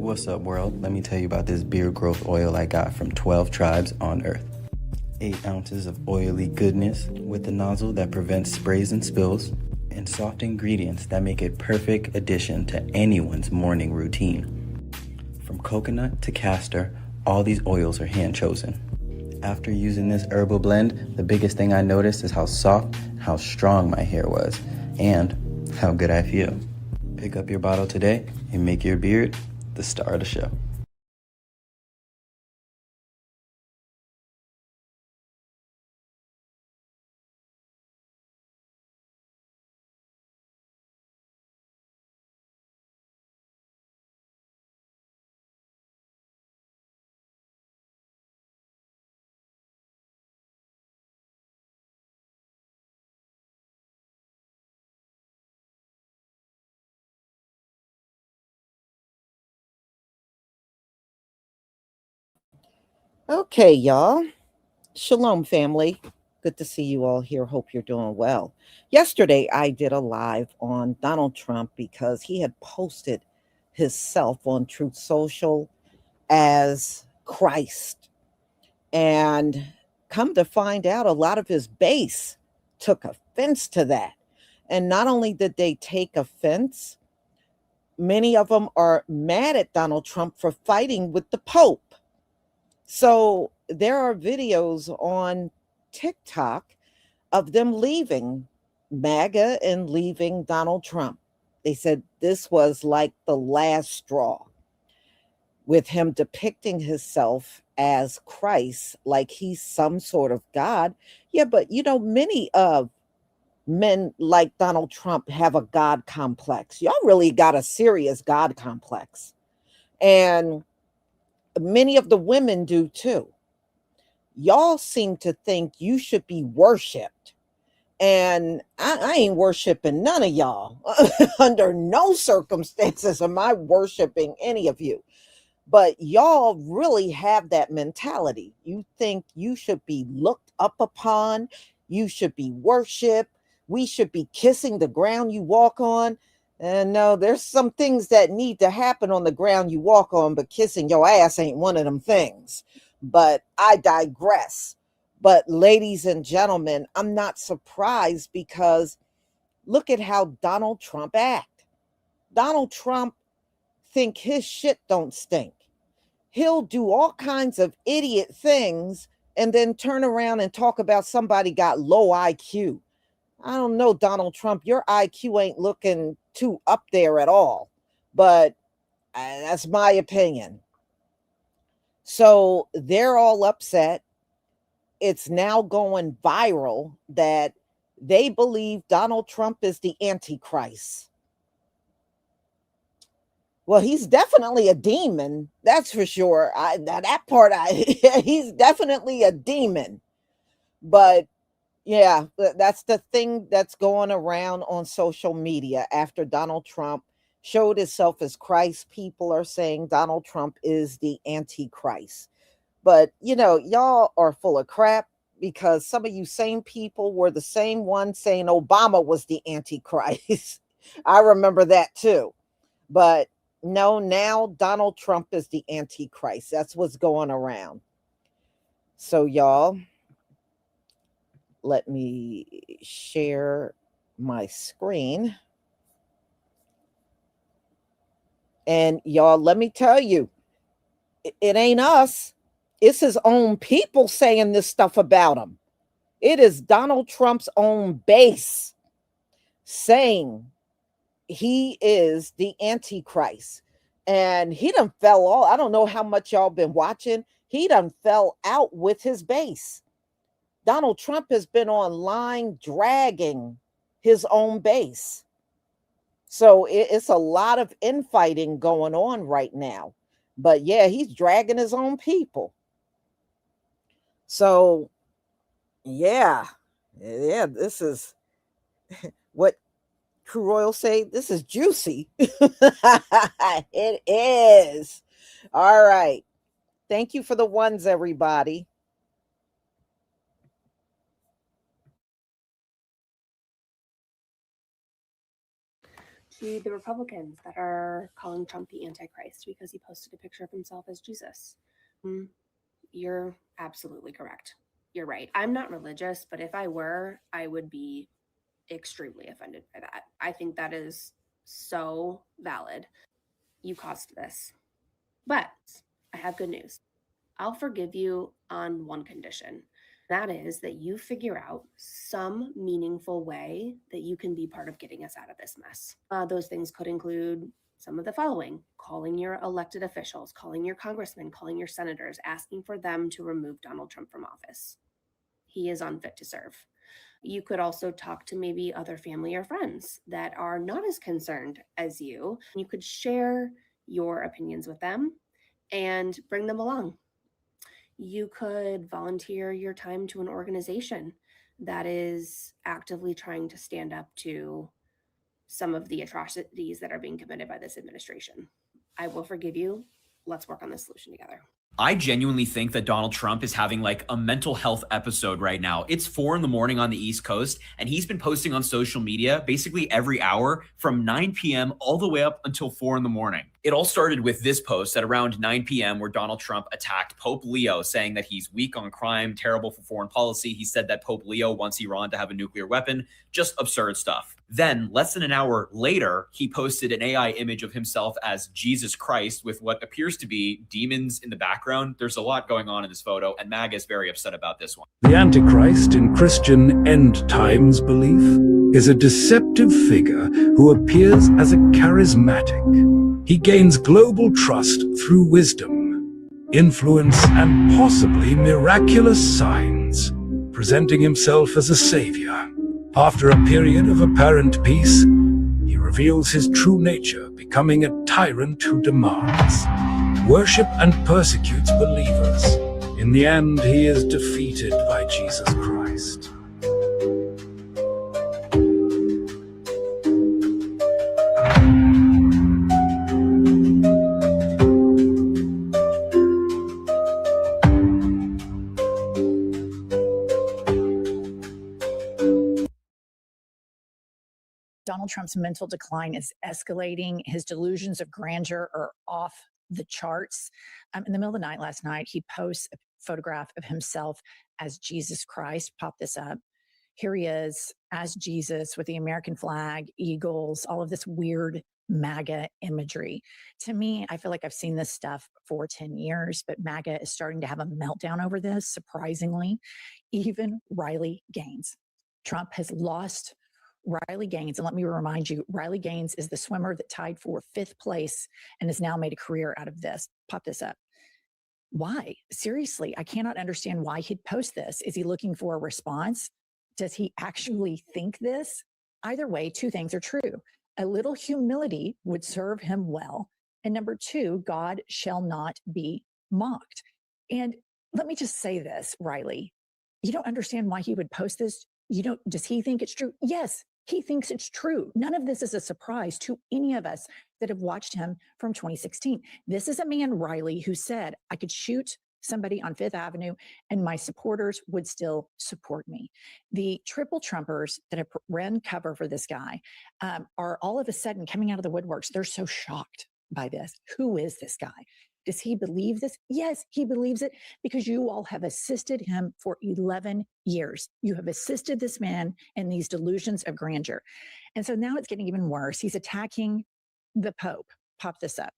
What's up, world? Let me tell you about this beard growth oil I got from 12 tribes on Earth. 8 ounces of oily goodness with the nozzle that prevents sprays and spills, and soft ingredients that make it perfect addition to anyone's morning routine. From coconut to castor, all these oils are hand chosen. After using this herbal blend, the biggest thing I noticed is how soft and how strong my hair was, and how good I feel. Pick up your bottle today and make your beard the star of the show. Okay, y'all. Shalom, family. Good to see you all here. Hope you're doing well. Yesterday, I did a live on Donald Trump because he had posted himself on Truth Social as Christ. And come to find out, a lot of his base took offense to that. And not only did they take offense, many of them are mad at Donald Trump for fighting with the Pope. So there are videos on TikTok of them leaving MAGA and leaving Donald Trump. They said this was like the last straw, with him depicting himself as Christ, like he's some sort of God. Yeah, but many of men like Donald Trump have a God complex. Y'all really got a serious God complex. And many of the women do too. Y'all seem to think you should be worshiped. And I ain't worshiping none of y'all. Under no circumstances am I worshiping any of you. But y'all really have that mentality. You think you should be looked up upon, you should be worshiped, we should be kissing the ground you walk on. And no, there's some things that need to happen on the ground you walk on, but kissing your ass ain't one of them things. But I digress. But ladies and gentlemen, I'm not surprised because look at how Donald Trump act. Donald Trump think his shit don't stink. He'll do all kinds of idiot things and then turn around and talk about somebody got low IQ. I don't know, Donald Trump, your IQ ain't looking too up there at all, but that's my opinion. So they're all upset. It's now going viral that they believe Donald Trump is the Antichrist. Well, he's definitely a demon. That's for sure. He's definitely a demon. But yeah, that's the thing that's going around on social media after Donald Trump showed himself as Christ. People are saying Donald Trump is the Antichrist. But, y'all are full of crap because some of you same people were the same ones saying Obama was the Antichrist. I remember that too. But no, now Donald Trump is the Antichrist. That's what's going around. So, y'all, let me share my screen. And y'all, let me tell you, it ain't us. It's his own people saying this stuff about him. It is Donald Trump's own base saying he is the Antichrist. And he done fell off. I don't know how much y'all been watching. He done fell out with his base. Donald Trump has been online dragging his own base. So it's a lot of infighting going on right now. But yeah, he's dragging his own people. So yeah, this is what Crew Royal say. This is juicy. It is. All right. Thank you for the ones, everybody. to the Republicans that are calling Trump the Antichrist because he posted a picture of himself as Jesus. You're absolutely correct. You're right. I'm not religious, but if I were, I would be extremely offended by that. I think that is so valid. You caused this. But I have good news. I'll forgive you on one condition. That is that you figure out some meaningful way that you can be part of getting us out of this mess. Those things could include some of the following: calling your elected officials, calling your congressmen, calling your senators, asking for them to remove Donald Trump from office. He is unfit to serve. You could also talk to maybe other family or friends that are not as concerned as you. You could share your opinions with them and bring them along. You could volunteer your time to an organization that is actively trying to stand up to some of the atrocities that are being committed by this administration. I will forgive you. Let's work on this solution together. I genuinely think that Donald Trump is having like a mental health episode right now. It's 4 a.m. on the East Coast, and he's been posting on social media basically every hour from 9 p.m. all the way up until 4 a.m. It all started with this post at around 9 p.m. where Donald Trump attacked Pope Leo, saying that he's weak on crime, terrible for foreign policy. He said that Pope Leo wants Iran to have a nuclear weapon. Just absurd stuff. Then, less than an hour later, he posted an AI image of himself as Jesus Christ with what appears to be demons in the background. There's a lot going on in this photo, and MAGA is very upset about this one. The Antichrist in Christian end times belief is a deceptive figure who appears as a charismatic. He gains global trust through wisdom, influence, and possibly miraculous signs, presenting himself as a savior. After a period of apparent peace, he reveals his true nature, becoming a tyrant who demands, worship, and persecutes believers. In the end, he is defeated by Jesus Christ. Donald Trump's mental decline is escalating. His delusions of grandeur are off the charts. In the middle of the night last night, he posts a photograph of himself as Jesus Christ. Pop this up. Here he is as Jesus with the American flag, eagles, all of this weird MAGA imagery. To me, I feel like I've seen this stuff for 10 years, but MAGA is starting to have a meltdown over this, surprisingly. Even Riley Gaines. Trump has lost Riley Gaines. And let me remind you, Riley Gaines is the swimmer that tied for 5th place and has now made a career out of this. Pop this up. Why? Seriously, I cannot understand why he'd post this. Is he looking for a response? Does he actually think this? Either way, 2 things are true. A little humility would serve him well. And number 2, God shall not be mocked. And let me just say this, Riley, you don't understand why he would post this. Does he think it's true? Yes, he thinks it's true. None of this is a surprise to any of us that have watched him from 2016. This is a man, Riley, who said, I could shoot somebody on 5th Avenue and my supporters would still support me. The triple Trumpers that have ran cover for this guy are all of a sudden coming out of the woodworks. They're so shocked by this. Who is this guy? Does he believe this? Yes, he believes it because you all have assisted him for 11 years. You have assisted this man in these delusions of grandeur. And so now it's getting even worse. He's attacking the Pope. Pop this up.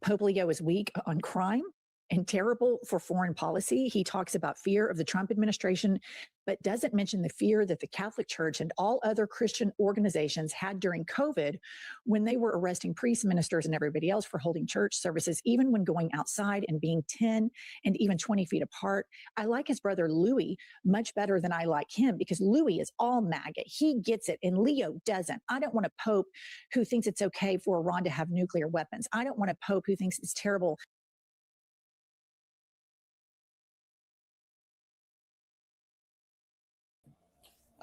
Pope Leo is weak on crime and terrible for foreign policy. He talks about fear of the Trump administration, but doesn't mention the fear that the Catholic Church and all other Christian organizations had during COVID when they were arresting priests, ministers, and everybody else for holding church services, even when going outside and being 10 and even 20 feet apart. I like his brother Louis much better than I like him because Louis is all MAGA. He gets it, and Leo doesn't. I don't want a pope who thinks it's okay for Iran to have nuclear weapons. I don't want a pope who thinks it's terrible.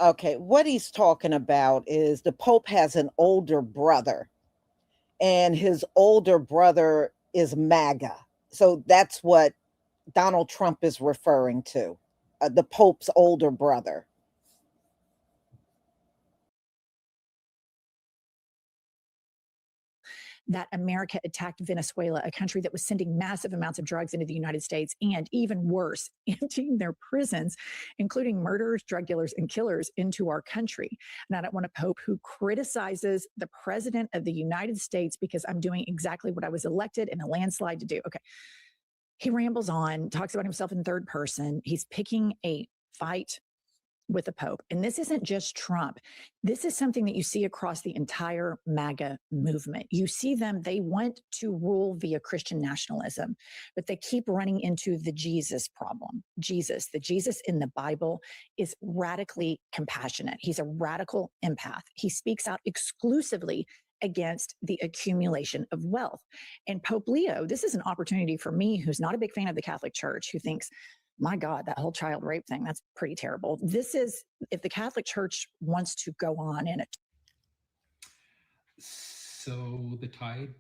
Okay, what he's talking about is the Pope has an older brother, and his older brother is MAGA. So that's what Donald Trump is referring to, the Pope's older brother. that America attacked Venezuela, a country that was sending massive amounts of drugs into the United States, and even worse, emptying their prisons, including murderers, drug dealers, and killers into our country. And I don't want a pope who criticizes the president of the United States because I'm doing exactly what I was elected in a landslide to do. Okay. He rambles on, talks about himself in third person. He's picking a fight with the Pope. And this isn't just Trump. This is something that you see across the entire MAGA movement. You see them, they want to rule via Christian nationalism, but they keep running into the Jesus problem. Jesus, the Jesus in the Bible is radically compassionate. He's a radical empath. He speaks out exclusively against the accumulation of wealth. And Pope Leo, this is an opportunity for me, who's not a big fan of the Catholic Church, who thinks, my God, that whole child rape thing, that's pretty terrible. This is, if the Catholic Church wants to go on in it. So the tide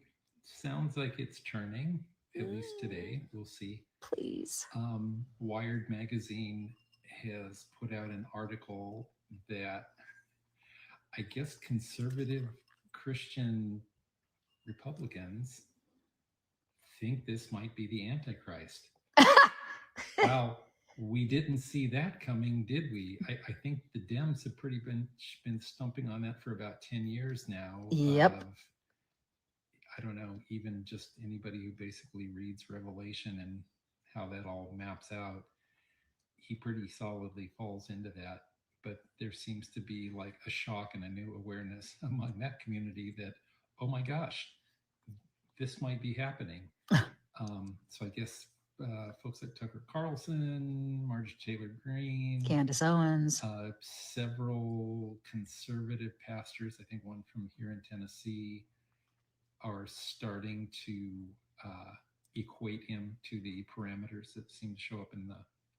sounds like it's turning, at least today. We'll see. Please. Wired magazine has put out an article that I guess conservative Christian Republicans think this might be the Antichrist. Well, we didn't see that coming, did we? I think the Dems have pretty been stumping on that for about 10 years now. Yep. I don't know, even just anybody who basically reads Revelation and how that all maps out, he pretty solidly falls into that. But there seems to be like a shock and a new awareness among that community that, oh my gosh, this might be happening. So I guess folks like Tucker Carlson, Marjorie Taylor Greene, Candace Owens, several conservative pastors, I think one from here in Tennessee, are starting to equate him to the parameters that seem to show up in the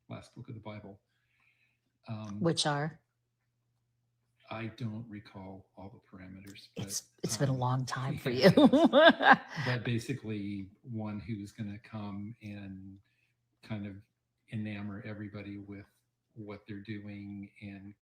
last book of the Bible. which are? I don't recall all the parameters. But, It's been a long time for yeah, you. but basically one who's going to come and kind of enamor everybody with what they're doing and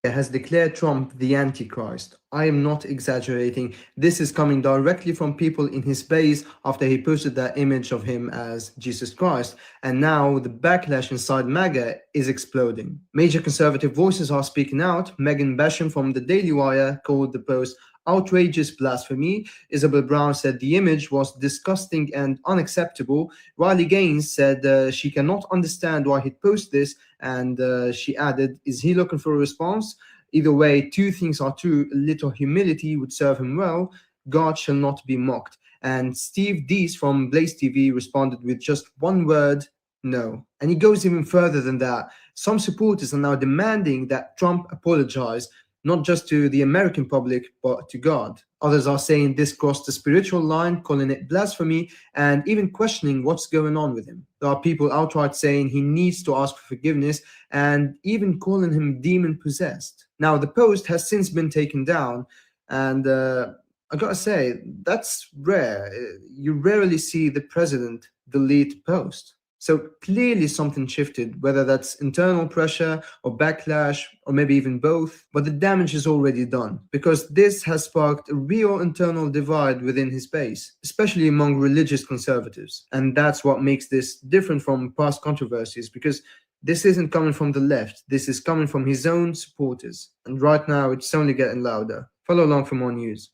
has declared Trump the Antichrist. I am not exaggerating. This is coming directly from people in his base after he posted that image of him as Jesus Christ. And now the backlash inside MAGA is exploding. Major conservative voices are speaking out. Megan Basham from the Daily Wire called the post outrageous blasphemy. Isabel Brown said the image was disgusting and unacceptable. Riley Gaines said she cannot understand why he'd post this, and she added, is he looking for a response? Either way, two things are true. A little humility would serve him well. God shall not be mocked. And Steve Deese from Blaze TV responded with just one word, no. And he goes even further than that. Some supporters are now demanding that Trump apologize, not just to the American public, but to God. Others are saying this crossed the spiritual line, calling it blasphemy, and even questioning what's going on with him. There are people outright saying he needs to ask for forgiveness, and even calling him demon-possessed. Now, the post has since been taken down, and I gotta say, that's rare. You rarely see the president delete a post. So clearly something shifted, whether that's internal pressure or backlash or maybe even both. But the damage is already done because this has sparked a real internal divide within his base, especially among religious conservatives. And that's what makes this different from past controversies, because this isn't coming from the left. This is coming from his own supporters. And right now it's only getting louder. Follow along for more news.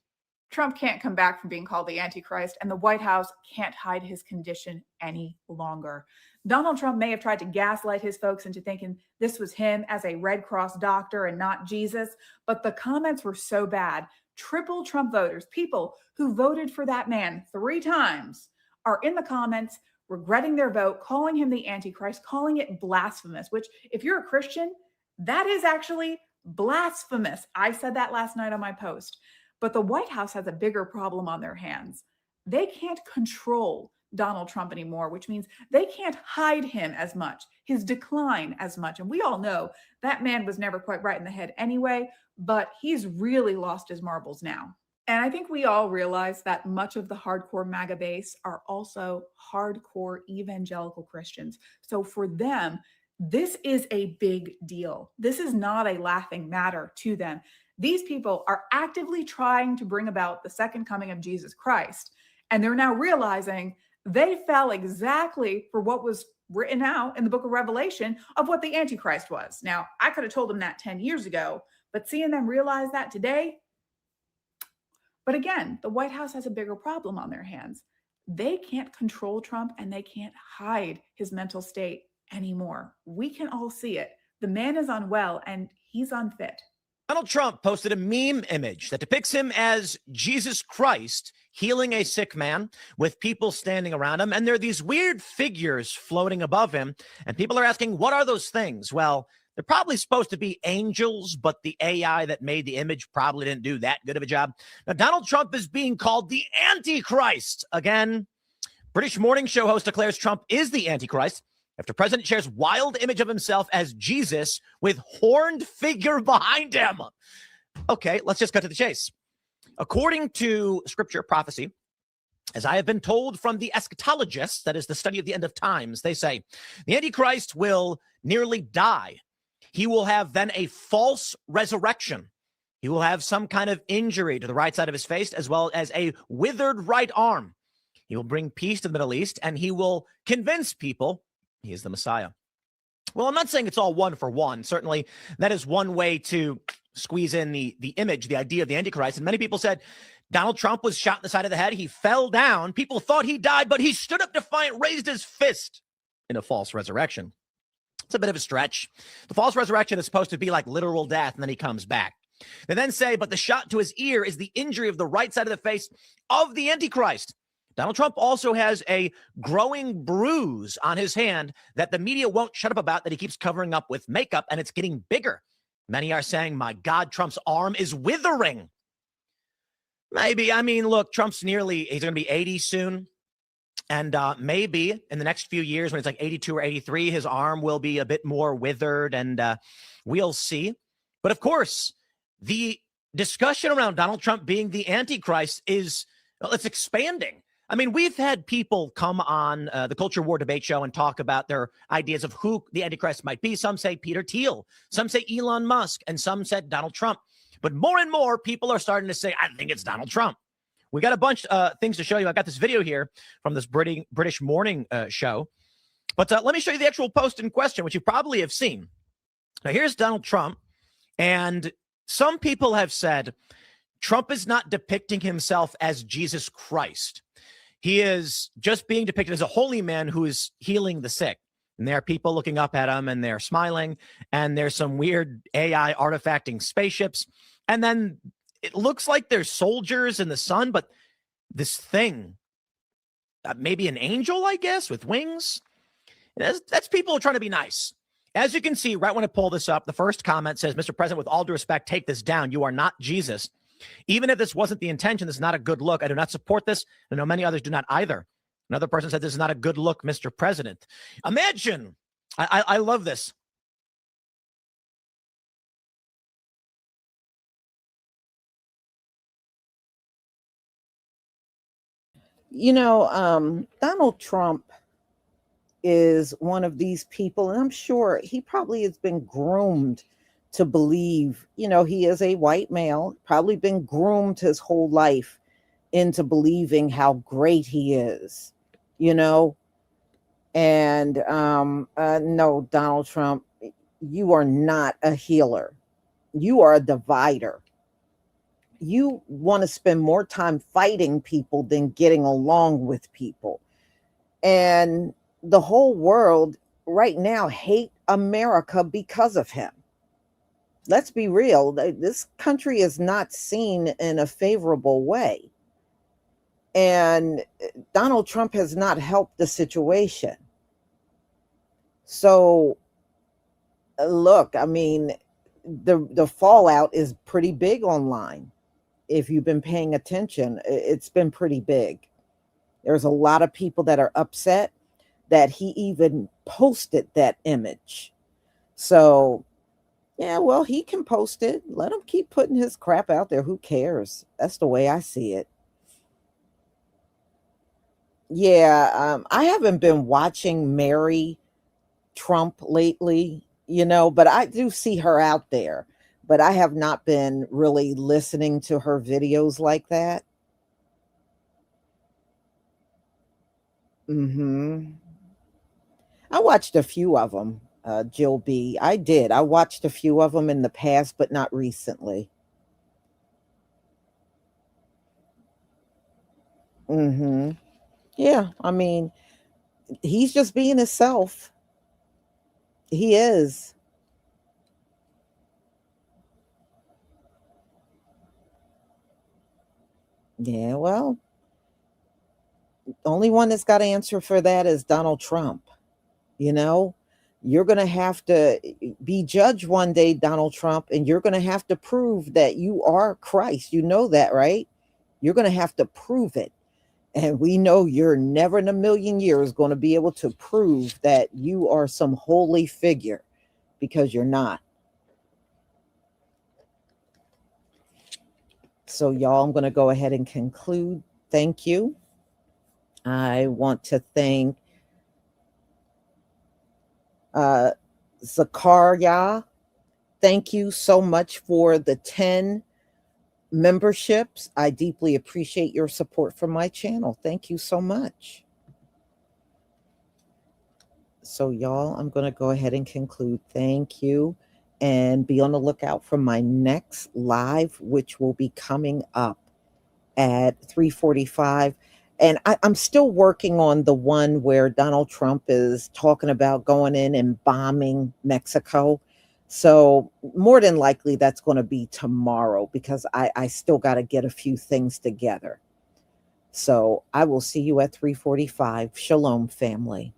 Trump can't come back from being called the Antichrist, and the White House can't hide his condition any longer. Donald Trump may have tried to gaslight his folks into thinking this was him as a Red Cross doctor and not Jesus, but the comments were so bad. Triple Trump voters, people who voted for that man 3 times, are in the comments regretting their vote, calling him the Antichrist, calling it blasphemous, which if you're a Christian, that is actually blasphemous. I said that last night on my post. But the White House has a bigger problem on their hands. They can't control Donald Trump anymore, which means they can't hide him as much, his decline as much. And we all know that man was never quite right in the head anyway, but he's really lost his marbles now. And I think we all realize that much of the hardcore MAGA base are also hardcore evangelical Christians. So for them, this is a big deal. This is not a laughing matter to them. These people are actively trying to bring about the second coming of Jesus Christ. And they're now realizing they fell exactly for what was written out in the book of Revelation of what the Antichrist was. Now, I could have told them that 10 years ago, but seeing them realize that today. But again, the White House has a bigger problem on their hands. They can't control Trump and they can't hide his mental state anymore. We can all see it. The man is unwell and he's unfit. Donald Trump posted a meme image that depicts him as Jesus Christ healing a sick man with people standing around him. And there are these weird figures floating above him. And people are asking, what are those things? Well, they're probably supposed to be angels, but the AI that made the image probably didn't do that good of a job. Now, Donald Trump is being called the Antichrist. Again, British morning show host declares Trump is the Antichrist after president shares wild image of himself as Jesus with horned figure behind him. Okay, let's just cut to the chase. According to scripture prophecy, as I have been told from the eschatologists, that is the study of the end of times, they say the Antichrist will nearly die. He will have then a false resurrection. He will have some kind of injury to the right side of his face, as well as a withered right arm. He will bring peace to the Middle East, and he will convince people he is the Messiah. Well, I'm not saying it's all one for one. Certainly, that is one way to squeeze in the image, the idea of the Antichrist. And many people said Donald Trump was shot in the side of the head. He fell down. People thought he died, but he stood up defiant, raised his fist in a false resurrection. It's a bit of a stretch. The false resurrection is supposed to be like literal death, and then he comes back. They then say, but the shot to his ear is the injury of the right side of the face of the Antichrist. Donald Trump also has a growing bruise on his hand that the media won't shut up about, that he keeps covering up with makeup, and it's getting bigger. Many are saying, my God, Trump's arm is withering. Maybe. I mean, look, Trump's he's going to be 80 soon. And maybe in the next few years, when it's like 82 or 83, his arm will be a bit more withered, and we'll see. But of course, the discussion around Donald Trump being the Antichrist it's expanding. I mean, we've had people come on the Culture War debate show and talk about their ideas of who the Antichrist might be. Some say Peter Thiel, some say Elon Musk, and some said Donald Trump. But more and more people are starting to say, I think it's Donald Trump. We got a bunch of things to show you. I got this video here from this British morning show. But let me show you the actual post in question, which you probably have seen. Now, here's Donald Trump. And some people have said Trump is not depicting himself as Jesus Christ. He is just being depicted as a holy man who is healing the sick. And there are people looking up at him and they're smiling. And there's some weird AI artifacting spaceships. And then it looks like there's soldiers in the sun, but this thing, maybe an angel, I guess, with wings. That's people trying to be nice. As you can see, right when I pull this up, the first comment says, Mr. President, with all due respect, take this down. You are not Jesus. Even if this wasn't the intention, this is not a good look. I do not support this. I know many others do not either. Another person said, this is not a good look, Mr. President. Imagine, I love this. You know, Donald Trump is one of these people, and I'm sure he probably has been groomed to believe, he is a white male, probably been groomed his whole life into believing how great he is, and no, Donald Trump, you are not a healer. You are a divider. You want to spend more time fighting people than getting along with people. And the whole world right now hate America because of him. Let's be real. This country is not seen in a favorable way. And Donald Trump has not helped the situation. So, look, I mean, the fallout is pretty big online. If you've been paying attention, it's been pretty big. There's a lot of people that are upset that he even posted that image. So, yeah, well, he can post it. Let him keep putting his crap out there. Who cares? That's the way I see it. Yeah, I haven't been watching Mary Trump lately, but I do see her out there. but I have not been really listening to her videos like that. I watched a few of them, Jill B. I did. I watched a few of them in the past, but not recently. Yeah, I mean, he's just being himself. He is. Yeah, well, the only one that's got to answer for that is Donald Trump. You know, you're going to have to be judged one day, Donald Trump, and you're going to have to prove that you are Christ. You know that, right? You're going to have to prove it. And we know you're never in a million years going to be able to prove that you are some holy figure, because you're not. So, y'all, I'm going to go ahead and conclude. Thank you. I want to thank Zakaria. Thank you so much for the 10 memberships. I deeply appreciate your support for my channel. Thank you so much. So, y'all, I'm going to go ahead and conclude. Thank you. And be on the lookout for my next live, which will be coming up at 3:45. And I'm still working on the one where Donald Trump is talking about going in and bombing Mexico. So more than likely that's going to be tomorrow, because I still got to get a few things together. So I will see you at 3:45. Shalom, family.